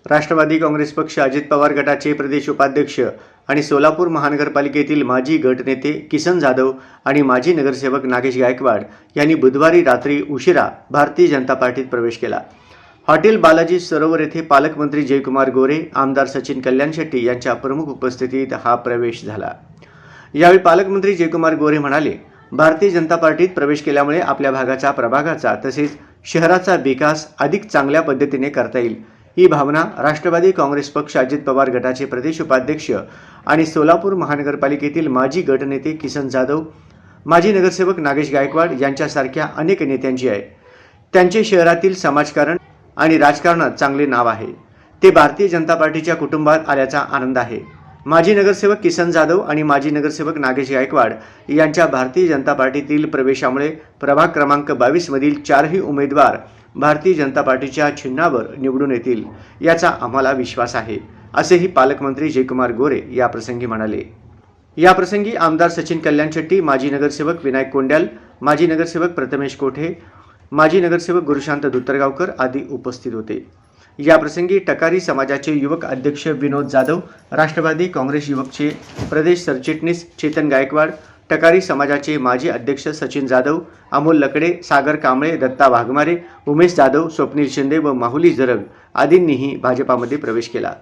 राष्ट्रवादी काँग्रेस पक्ष अजित पवार गटाचे प्रदेश उपाध्यक्ष आणि सोलापूर महानगरपालिकेतील माजी गटनेते किसन जाधव आणि माजी नगरसेवक नागेश गायकवाड यांनी बुधवारी रात्री उशिरा भारतीय जनता पार्टीत प्रवेश केला। हॉटेल बालाजी सरोवर येथे पालकमंत्री जयकुमार गोरे, आमदार सचिन कल्याण शेट्टी यांच्या प्रमुख उपस्थितीत हा प्रवेश झाला। यावेळी पालकमंत्री जयकुमार गोरे म्हणाले, भारतीय जनता पार्टीत प्रवेश केल्यामुळे आपल्या भागाचा, प्रभागाचा तसेच शहराचा विकास अधिक चांगल्या पद्धतीने करता येईल। ही भावना राष्ट्रवादी काँग्रेस पक्ष अजित पवार गटाचे प्रदेश उपाध्यक्ष आणि सोलापूर महानगरपालिकेतील माजी गटनेते किसन जाधव, माजी नगरसेवक नागेश गायकवाड यांच्यासारख्या अनेक नेत्यांची आहे। त्यांचे शहरातील समाजकारण आणि राजकारणात चांगले नाव आहे। ते भारतीय जनता पार्टीच्या कुटुंबात आल्याचा आनंद आहे। माजी नगरसेवक किसन जाधव आणि माजी नगरसेवक नागेश गायकवाड यांच्या भारतीय जनता पार्टीतील प्रवेशामुळे प्रभाग क्रमांक 22 मधील 4ही उमेदवार भारतीय जनता पार्टीच्या चिन्हावर निवडून येतील याचा आम्हाला विश्वास आहे, असेही पालकमंत्री जयकुमार गोरे याप्रसंगी म्हणाले। याप्रसंगी आमदार सचिन कल्याण शेट्टी, माजी नगरसेवक विनायक कोंड्याल, माजी नगरसेवक प्रथमेश कोठे, माजी नगरसेवक गुरुशांत धुत्तरगावकर आदी उपस्थित होते। याप्रसंगी टकारी समाजाचे युवक अध्यक्ष विनोद जाधव, राष्ट्रवादी काँग्रेस युवकचे प्रदेश सरचिटणीस चेतन गायकवाड, टकारी समाजाचे माजी अध्यक्ष सचिन जाधव, अमोल लकडे, सागर कांबळे, दत्ता वाघमारे, उमेश जाधव, स्वप्नील शिंदे व माहुली जरग आदींनीही भाजपामध्ये प्रवेश केला।